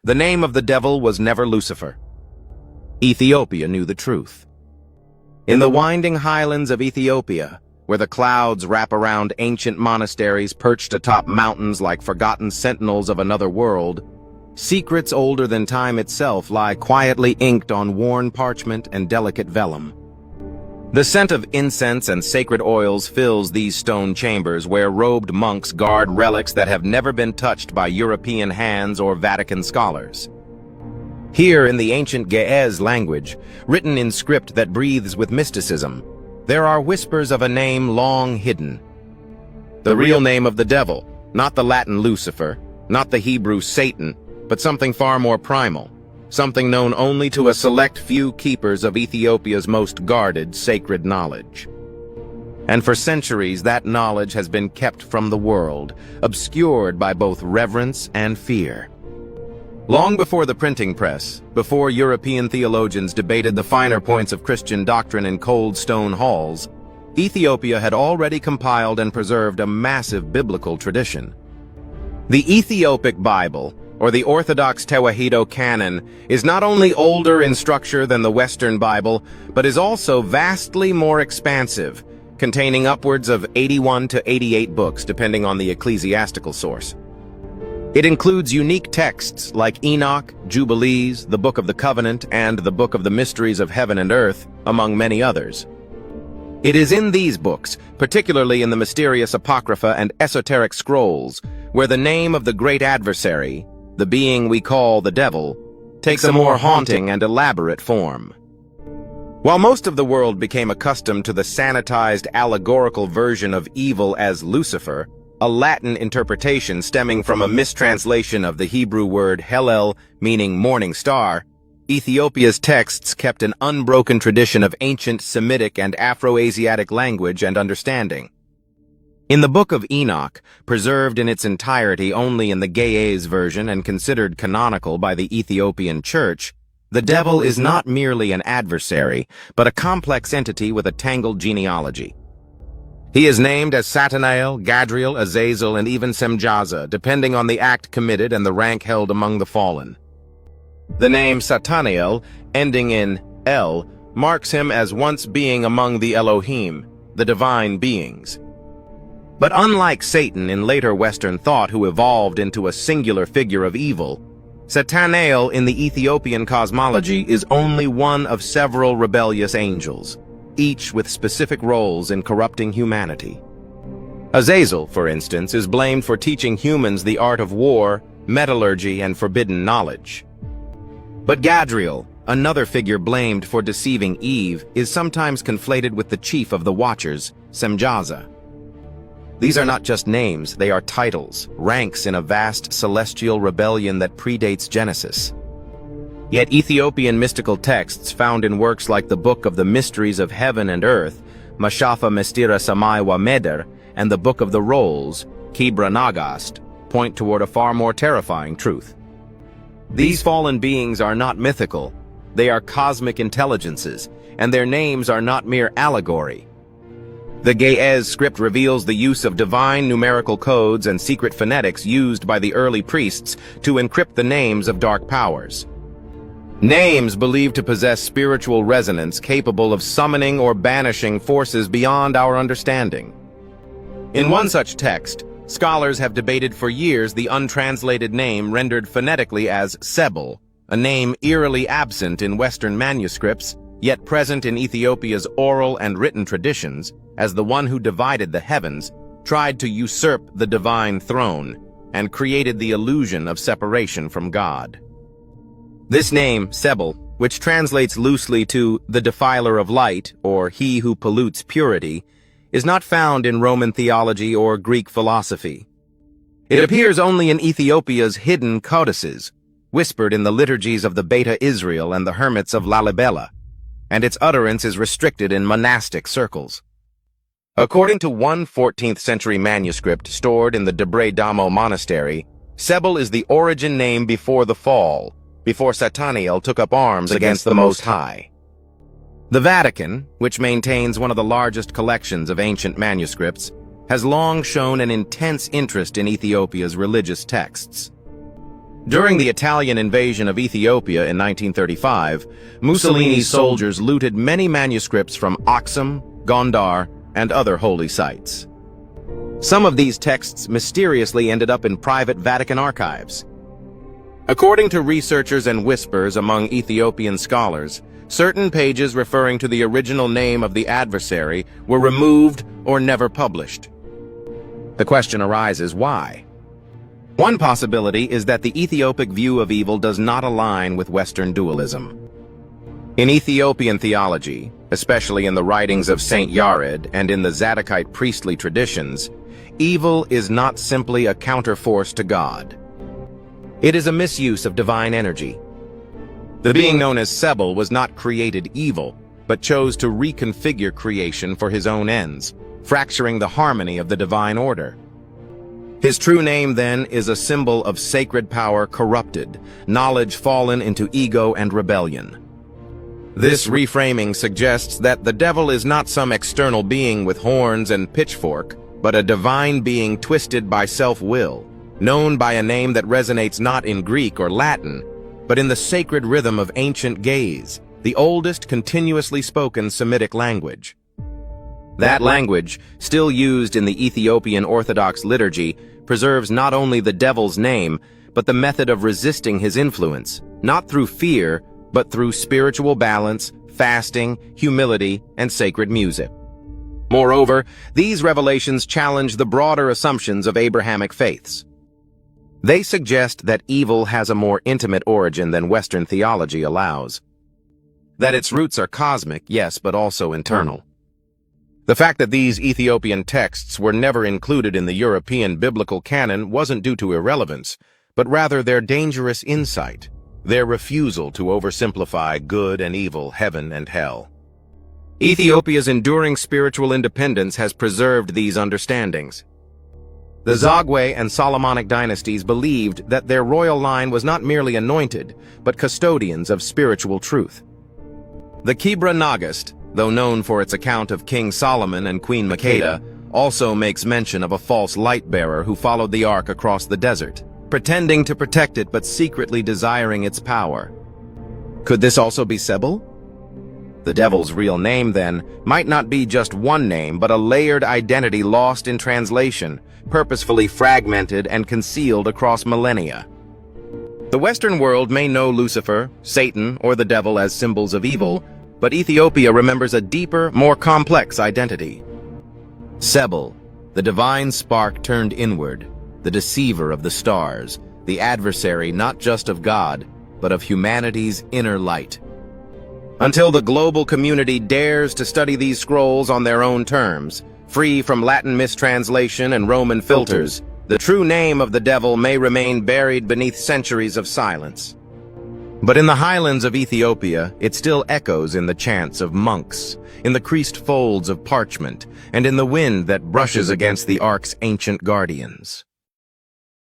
The name of the devil was never Lucifer. Ethiopia knew the truth. In the winding highlands of Ethiopia, where the clouds wrap around ancient monasteries perched atop mountains like forgotten sentinels of another world, secrets older than time itself lie quietly inked on worn parchment and delicate vellum. The scent of incense and sacred oils fills these stone chambers where robed monks guard relics that have never been touched by European hands or Vatican scholars. Here in the ancient Ge'ez language, written in script that breathes with mysticism, there are whispers of a name long hidden. The real name of the devil, not the Latin Lucifer, not the Hebrew Satan, but something far more primal, something known only to a select few keepers of Ethiopia's most guarded sacred knowledge. And for centuries, that knowledge has been kept from the world, obscured by both reverence and fear. Long before the printing press, before European theologians debated the finer points of Christian doctrine in cold stone halls, Ethiopia had already compiled and preserved a massive biblical tradition. The Ethiopic Bible, or the Orthodox Tewahedo Canon, is not only older in structure than the Western Bible, but is also vastly more expansive, containing upwards of 81 to 88 books depending on the ecclesiastical source. It includes unique texts like Enoch, Jubilees, the Book of the Covenant, and the Book of the Mysteries of Heaven and Earth, among many others. It is in these books, particularly in the mysterious Apocrypha and esoteric scrolls, where the name of the great adversary, the being we call the devil, takes a more haunting and elaborate form. While most of the world became accustomed to the sanitized allegorical version of evil as Lucifer, a Latin interpretation stemming from a mistranslation of the Hebrew word Hellel, meaning morning star, Ethiopia's texts kept an unbroken tradition of ancient Semitic and Afro-Asiatic language and understanding. In the Book of Enoch, preserved in its entirety only in the Ge'ez version and considered canonical by the Ethiopian Church, the devil is not merely an adversary, but a complex entity with a tangled genealogy. He is named as Satanael, Gadriel, Azazel, and even Semjaza, depending on the act committed and the rank held among the fallen. The name Satanael, ending in El, marks him as once being among the Elohim, the divine beings. But unlike Satan in later Western thought, who evolved into a singular figure of evil, Satanael in the Ethiopian cosmology is only one of several rebellious angels, each with specific roles in corrupting humanity. Azazel, for instance, is blamed for teaching humans the art of war, metallurgy, and forbidden knowledge. But Gadriel, another figure blamed for deceiving Eve, is sometimes conflated with the chief of the Watchers, Semjaza. These are not just names, they are titles, ranks in a vast celestial rebellion that predates Genesis. Yet Ethiopian mystical texts found in works like the Book of the Mysteries of Heaven and Earth, Mashafa Mestira Samai wa Meder, and the Book of the Rolls, Kibra Nagast, point toward a far more terrifying truth. These fallen beings are not mythical, they are cosmic intelligences, and their names are not mere allegory. The Ge'ez script reveals the use of divine numerical codes and secret phonetics used by the early priests to encrypt the names of dark powers. Names believed to possess spiritual resonance capable of summoning or banishing forces beyond our understanding. In one such text, scholars have debated for years the untranslated name rendered phonetically as Sebel, a name eerily absent in Western manuscripts, yet present in Ethiopia's oral and written traditions, as the one who divided the heavens, tried to usurp the divine throne, and created the illusion of separation from God. This name, Sebel, which translates loosely to the defiler of light, or he who pollutes purity, is not found in Roman theology or Greek philosophy. It appears only in Ethiopia's hidden codices, whispered in the liturgies of the Beta Israel and the hermits of Lalibela, and its utterance is restricted in monastic circles. According to one 14th century manuscript stored in the Debre Damo monastery, Sebel is the origin name before the fall, before Satanael took up arms against the Most High. The Vatican, which maintains one of the largest collections of ancient manuscripts, has long shown an intense interest in Ethiopia's religious texts. During the Italian invasion of Ethiopia in 1935, Mussolini's soldiers looted many manuscripts from Aksum, Gondar, and other holy sites. Some of these texts mysteriously ended up in private Vatican archives. According to researchers and whispers among Ethiopian scholars, certain pages referring to the original name of the adversary were removed or never published. The question arises, why? One possibility is that the Ethiopic view of evil does not align with Western dualism. In Ethiopian theology, especially in the writings of Saint Yared and in the Zadokite priestly traditions, evil is not simply a counterforce to God. It is a misuse of divine energy. The being known as Sebel was not created evil, but chose to reconfigure creation for his own ends, fracturing the harmony of the divine order. His true name, then, is a symbol of sacred power corrupted, knowledge fallen into ego and rebellion. This reframing suggests that the devil is not some external being with horns and pitchfork, but a divine being twisted by self-will, known by a name that resonates not in Greek or Latin, but in the sacred rhythm of ancient Ge'ez, the oldest continuously spoken Semitic language. That language, still used in the Ethiopian Orthodox liturgy, preserves not only the devil's name, but the method of resisting his influence, not through fear, but through spiritual balance, fasting, humility, and sacred music. Moreover, these revelations challenge the broader assumptions of Abrahamic faiths. They suggest that evil has a more intimate origin than Western theology allows. That its roots are cosmic, yes, but also internal. The fact that these Ethiopian texts were never included in the European biblical canon wasn't due to irrelevance, but rather their dangerous insight, their refusal to oversimplify good and evil, heaven and hell. Ethiopia's enduring spiritual independence has preserved these understandings. The Zagwe and Solomonic dynasties believed that their royal line was not merely anointed, but custodians of spiritual truth. The Kebra Nagast, though known for its account of King Solomon and Queen Makeda, also makes mention of a false light-bearer who followed the ark across the desert, pretending to protect it but secretly desiring its power. Could this also be Sebel? The devil's real name, then, might not be just one name, but a layered identity lost in translation, purposefully fragmented and concealed across millennia. The Western world may know Lucifer, Satan, or the devil as symbols of evil, but Ethiopia remembers a deeper, more complex identity. Sebel, the divine spark turned inward, the deceiver of the stars, the adversary not just of God, but of humanity's inner light. Until the global community dares to study these scrolls on their own terms, free from Latin mistranslation and Roman filters, the true name of the devil may remain buried beneath centuries of silence. But in the highlands of Ethiopia, it still echoes in the chants of monks, in the creased folds of parchment, and in the wind that brushes against the ark's ancient guardians.